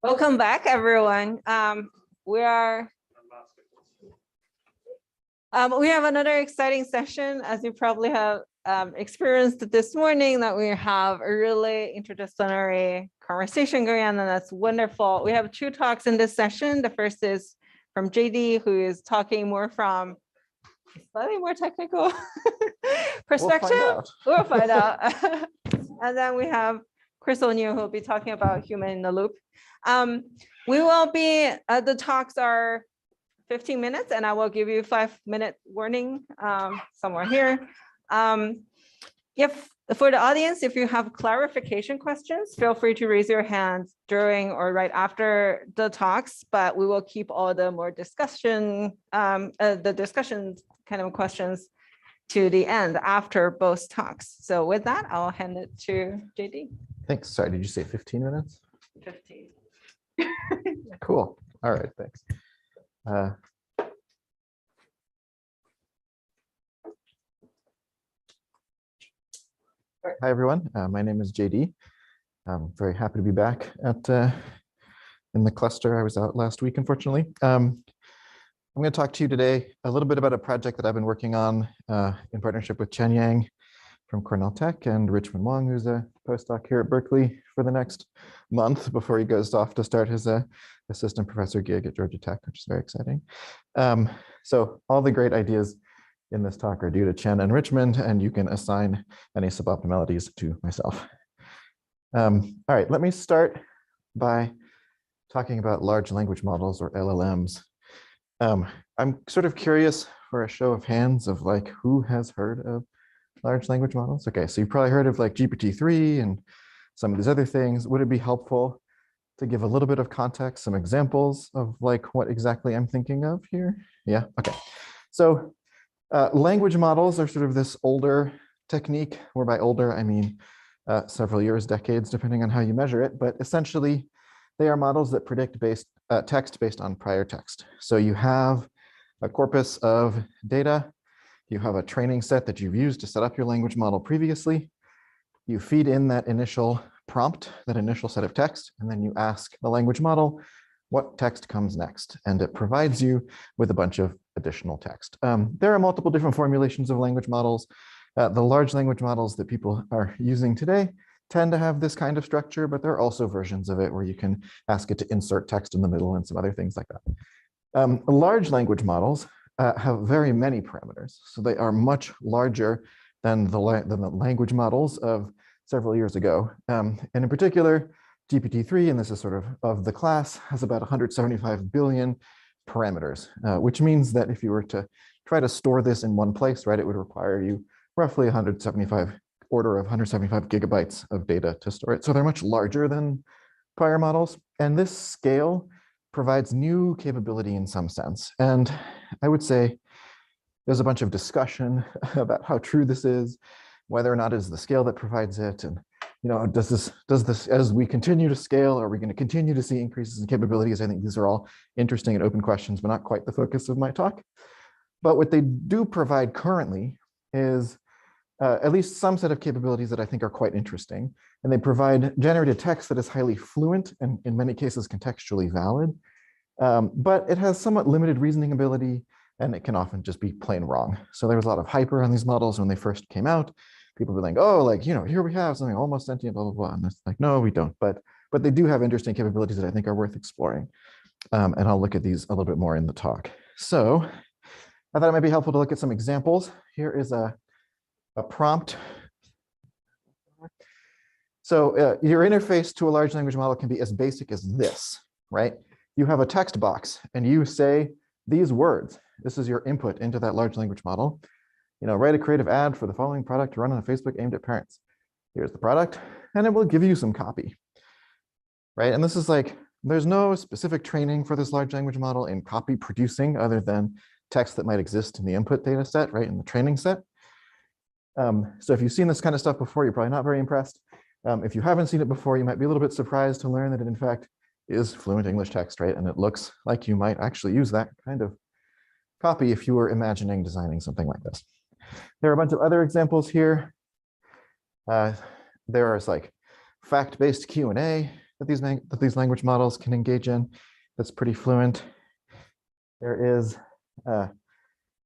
Welcome back, everyone. We have another exciting session, as you probably have experienced this morning, that we have a really interdisciplinary conversation going on, and that's wonderful. We have two talks in this session. The first is from JD, who is talking more from a slightly more technical perspective. We'll find out. And then we have Chris O'Neill, who will be talking about human in the loop. We will be, the talks are 15 minutes, and I will give you a 5-minute warning somewhere here. If for the audience, if you have clarification questions, feel free to raise your hand during or right after the talks, but we will keep all the more discussion, the discussion kind of questions to the end after both talks. So with that, I'll hand it to JD. Thanks. Sorry, did you say 15 minutes? 15. Cool. All right, thanks. Hi, everyone. My name is JD. I'm very happy to be back at in the cluster. I was out last week, unfortunately. I'm going to talk to you today a little bit about a project that I've been working on in partnership with Chen Yang from Cornell Tech and Richmond Wong, who's a postdoc here at Berkeley for the next month before he goes off to start his assistant professor gig at Georgia Tech, which is very exciting. So all the great ideas in this talk are due to Chen and Richmond, and you can assign any suboptimalities to myself. All right, let me start by talking about large language models, or LLMs. I'm sort of curious for a show of hands of like, who has heard of large language models? Okay, so you've probably heard of like GPT-3 and some of these other things. Would it be helpful to give a little bit of context, some examples of like what exactly I'm thinking of here? Yeah, okay. So language models are sort of this older technique, where by older, I mean several years, decades, depending on how you measure it. But essentially, they are models that predict text based on prior text. So you have a corpus of data. You have a training set that you've used to set up your language model previously. You feed in that initial prompt, that initial set of text, and then you ask the language model what text comes next, and it provides you with a bunch of additional text. There are multiple different formulations of language models. The large language models that people are using today tend to have this kind of structure, but there are also versions of it where you can ask it to insert text in the middle and some other things like that. Large language models have very many parameters, so they are much larger than the language models of several years ago. And in particular, GPT-3, and this is sort of the class, has about 175 billion parameters, which means that if you were to try to store this in one place, right, it would require you roughly 175 gigabytes of data to store it. So they're much larger than prior models. And this scale provides new capability in some sense. And I would say there's a bunch of discussion about how true this is, whether or not it is the scale that provides it. And does this, as we continue to scale, are we going to continue to see increases in capabilities? I think these are all interesting and open questions, but not quite the focus of my talk. But what they do provide currently is at least some set of capabilities that I think are quite interesting. And they provide generated text that is highly fluent and in many cases contextually valid. But it has somewhat limited reasoning ability, and it can often just be plain wrong. So there was a lot of hype around these models when they first came out. People were like, oh, like, here we have something almost sentient, blah, blah, blah. And it's like, no, we don't. But they do have interesting capabilities that I think are worth exploring. And I'll look at these a little bit more in the talk. So I thought it might be helpful to look at some examples. Here is a prompt. So your interface to a large language model can be as basic as this, right? You have a text box and you say these words. This is your input into that large language model. Write a creative ad for the following product to run on Facebook aimed at parents. Here's the product, and it will give you some copy, right? And this is like, there's no specific training for this large language model in copy producing other than text that might exist in the input data set, right, in the training set. So if you've seen this kind of stuff before, you're probably not very impressed. If you haven't seen it before, you might be a little bit surprised to learn that it in fact is fluent English text, right? And it looks like you might actually use that kind of copy if you were imagining designing something like this. There are a bunch of other examples here. There is like fact-based Q&A that these language models can engage in that's pretty fluent. There's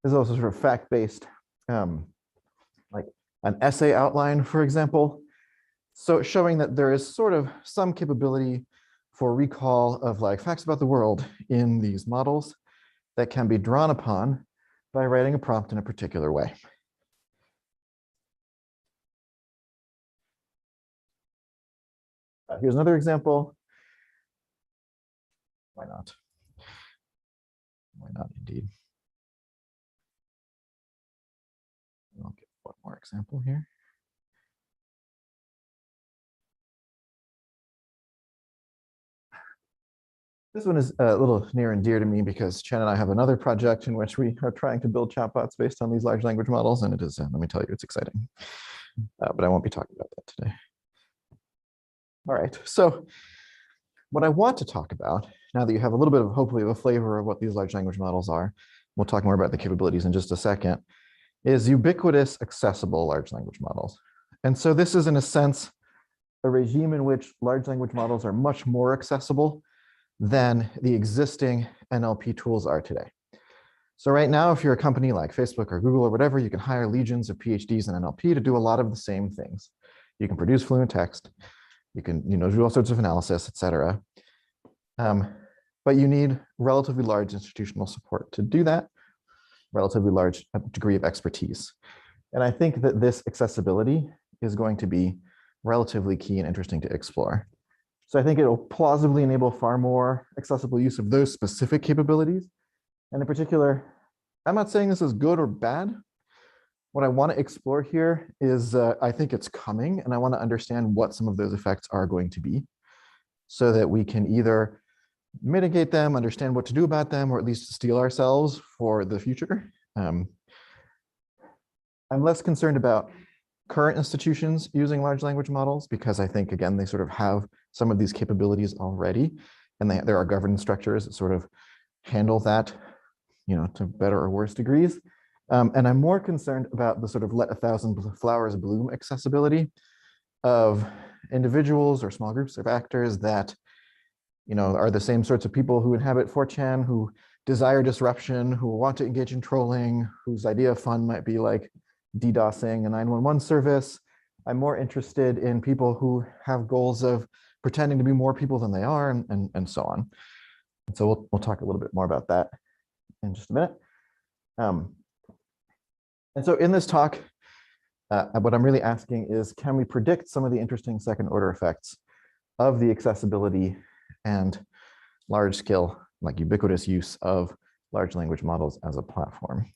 also sort of fact-based, like an essay outline, for example. So showing that there is sort of some capability for recall of like facts about the world in these models that can be drawn upon by writing a prompt in a particular way. Here's another example. Why not? Why not, indeed? I'll get one more example here. This one is a little near and dear to me because Chen and I have another project in which we are trying to build chatbots based on these large language models, and it is, let me tell you, it's exciting. But I won't be talking about that today. All right, so what I want to talk about, now that you have a little bit of, hopefully, a flavor of what these large language models are, we'll talk more about the capabilities in just a second, is ubiquitous accessible large language models. And so this is, in a sense, a regime in which large language models are much more accessible than the existing NLP tools are today. So right now, if you're a company like Facebook or Google or whatever, you can hire legions of PhDs in NLP to do a lot of the same things. You can produce fluent text, you can do all sorts of analysis, et cetera. But you need relatively large institutional support to do that, relatively large degree of expertise. And I think that this accessibility is going to be relatively key and interesting to explore. So I think it'll plausibly enable far more accessible use of those specific capabilities. And in particular, I'm not saying this is good or bad. What I want to explore here is I think it's coming, and I want to understand what some of those effects are going to be so that we can either mitigate them, understand what to do about them, or at least steel ourselves for the future. I'm less concerned about current institutions using large language models because I think, again, they sort of have some of these capabilities already, and there are governance structures that sort of handle that, to better or worse degrees. And I'm more concerned about the sort of let a thousand flowers bloom accessibility of individuals or small groups of actors that, are the same sorts of people who inhabit 4chan, who desire disruption, who want to engage in trolling, whose idea of fun might be like DDoSing a 911 service. I'm more interested in people who have goals of pretending to be more people than they are, and so on. And so we'll talk a little bit more about that in just a minute. And so in this talk, what I'm really asking is, can we predict some of the interesting second order effects of the accessibility and large scale, like ubiquitous use of large language models as a platform?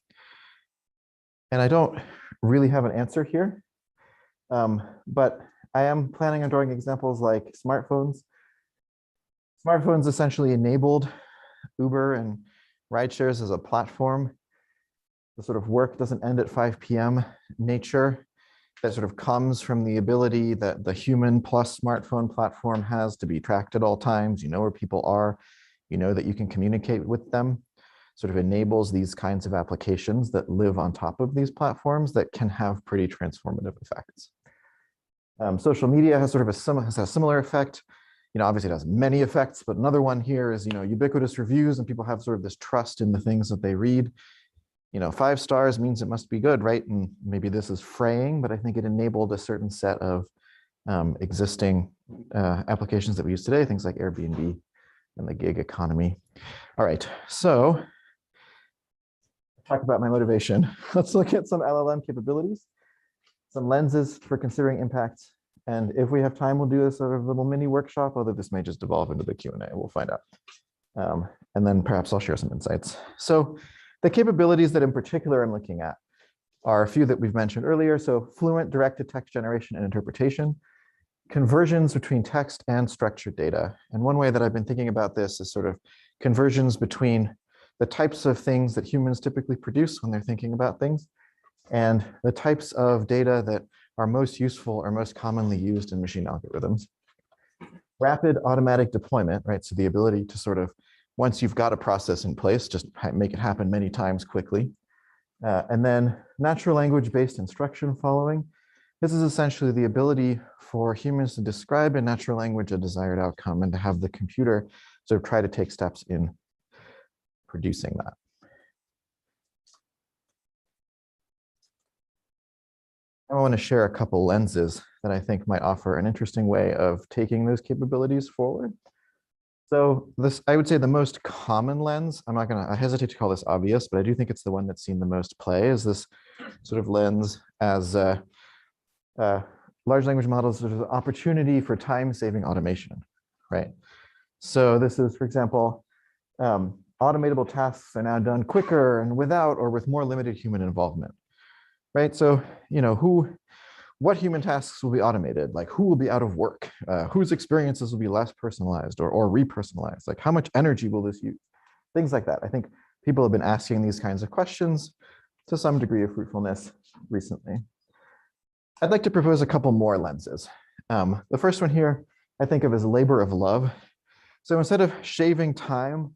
And I don't really have an answer here, but I am planning on drawing examples like smartphones. Smartphones essentially enabled Uber and rideshares as a platform. The sort of work doesn't end at 5 p.m. nature that sort of comes from the ability that the human plus smartphone platform has to be tracked at all times. You know where people are, you know that you can communicate with them, sort of enables these kinds of applications that live on top of these platforms that can have pretty transformative effects. Social media has sort of a similar effect. Obviously it has many effects, but another one here is, ubiquitous reviews, and people have sort of this trust in the things that they read. 5 stars means it must be good, right? And maybe this is fraying, but I think it enabled a certain set of existing applications that we use today, things like Airbnb and the gig economy. All right, so talk about my motivation. Let's look at some LLM capabilities, some lenses for considering impacts. And if we have time, we'll do a sort of little mini workshop, although this may just devolve into the Q&A, we'll find out. And then perhaps I'll share some insights. So the capabilities that in particular I'm looking at are a few that we've mentioned earlier. So fluent direct-to-text generation and interpretation, conversions between text and structured data. And one way that I've been thinking about this is sort of conversions between the types of things that humans typically produce when they're thinking about things and the types of data that are most useful or most commonly used in machine algorithms. Rapid automatic deployment, right? So the ability to sort of, once you've got a process in place, just make it happen many times quickly. And then natural language-based instruction following. This is essentially the ability for humans to describe in natural language a desired outcome and to have the computer sort of try to take steps in producing that. I want to share a couple lenses that I think might offer an interesting way of taking those capabilities forward. So this, I would say the most common lens, I hesitate to call this obvious, but I do think it's the one that's seen the most play, is this sort of lens as large language models as an opportunity for time-saving automation, right? So this is, for example, automatable tasks are now done quicker and without or with more limited human involvement, right? So, what human tasks will be automated? Like, who will be out of work? Whose experiences will be less personalized or repersonalized? Like, how much energy will this use? Things like that. I think people have been asking these kinds of questions to some degree of fruitfulness recently. I'd like to propose a couple more lenses. The first one here, I think of as labor of love. So instead of shaving time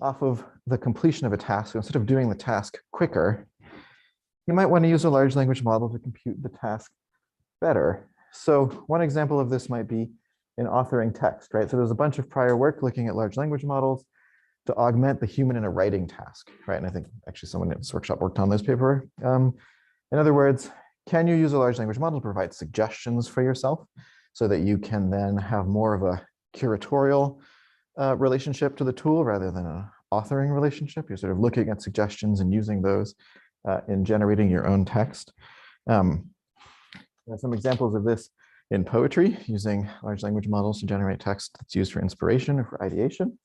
off of the completion of a task, instead of doing the task quicker, you might want to use a large language model to compute the task better. So one example of this might be in authoring text, right? So there's a bunch of prior work looking at large language models to augment the human in a writing task, right? And I think actually someone in this workshop worked on this paper. In other words, can you use a large language model to provide suggestions for yourself so that you can then have more of a curatorial relationship to the tool rather than an authoring relationship? You're sort of looking at suggestions and using those in generating your own text. There are some examples of this in poetry, using large language models to generate text that's used for inspiration or for ideation.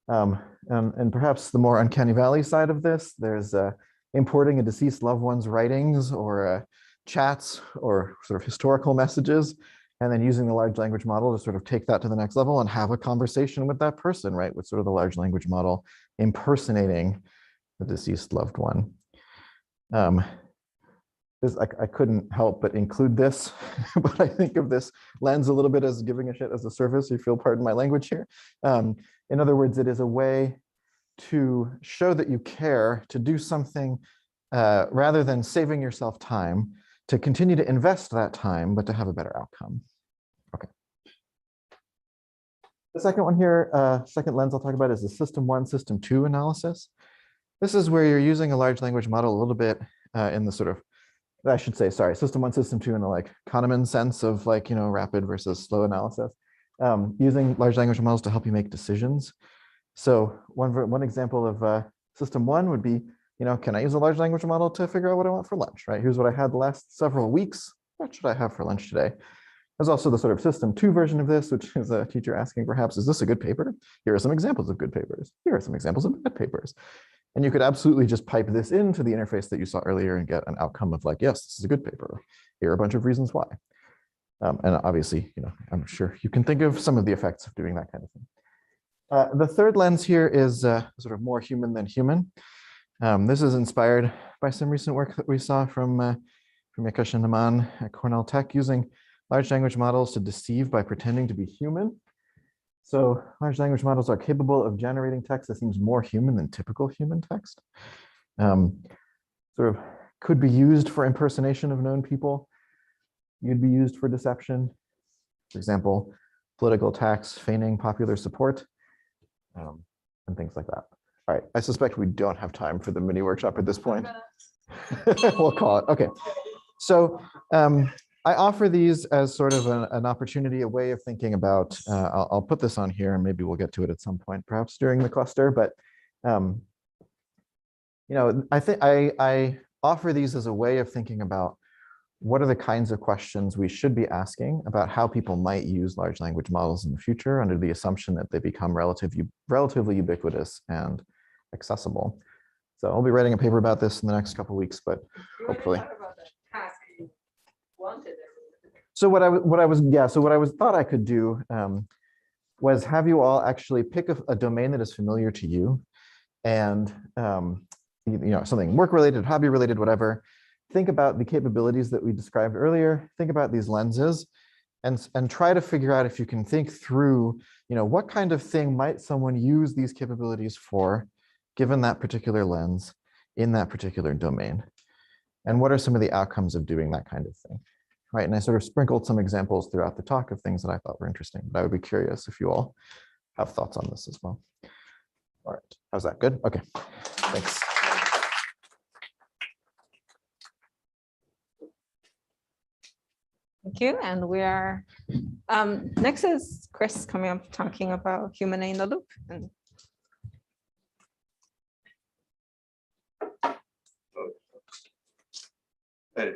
And perhaps the more uncanny valley side of this, there's importing a deceased loved one's writings or chats or sort of historical messages, and then using the large language model to sort of take that to the next level and have a conversation with that person, right? With sort of the large language model impersonating the deceased loved one. I couldn't help but include this, but I think of this lens a little bit as giving a shit as a service, if you'll pardon my language here. In other words, it is a way to show that you care, to do something rather than saving yourself time, to continue to invest that time, but to have a better outcome. Okay. The second one here, second lens I'll talk about is the system 1, system 2 analysis. This is where you're using a large language model a little bit in the sort of, I should say, sorry, system 1, system 2 in the like Kahneman sense of like, rapid versus slow analysis, using large language models to help you make decisions. So one example of system 1 would be, can I use a large language model to figure out what I want for lunch, right? Here's what I had the last several weeks. What should I have for lunch today? There's also the sort of system 2 version of this, which is a teacher asking perhaps, is this a good paper? Here are some examples of good papers. Here are some examples of bad papers. And you could absolutely just pipe this into the interface that you saw earlier and get an outcome of like, yes, this is a good paper. Here are a bunch of reasons why. And obviously, I'm sure you can think of some of the effects of doing that kind of thing. The third lens here is sort of more human than human. This is inspired by some recent work that we saw from Yakush and Naman at Cornell Tech, using large language models to deceive by pretending to be human. So large language models are capable of generating text that seems more human than typical human text. Sort of could be used for impersonation of known people. You'd be used for deception. For example, political attacks, feigning popular support, and things like that. All right, I suspect we don't have time for the mini workshop at this point. We'll call it, okay. So I offer these as sort of an opportunity, a way of thinking about, I'll put this on here and maybe we'll get to it at some point, perhaps during the cluster, but I think I offer these as a way of thinking about what are the kinds of questions we should be asking about how people might use large language models in the future under the assumption that they become relatively ubiquitous and accessible. So I'll be writing a paper about this in the next couple of weeks, but hopefully. So what I thought I could do was have you all actually pick a domain that is familiar to you, and something work related, hobby related, whatever. Think about the capabilities that we described earlier. Think about these lenses, and try to figure out if you can think through, what kind of thing might someone use these capabilities for, given that particular lens in that particular domain, and what are some of the outcomes of doing that kind of thing. right? And I sort of sprinkled some examples throughout the talk of things that I thought were interesting, but I would be curious if you all have thoughts on this as well. All right, how's that? Good? Okay, thanks. Thank you. And we are, next is Chris coming up talking about human in the loop. And Hey.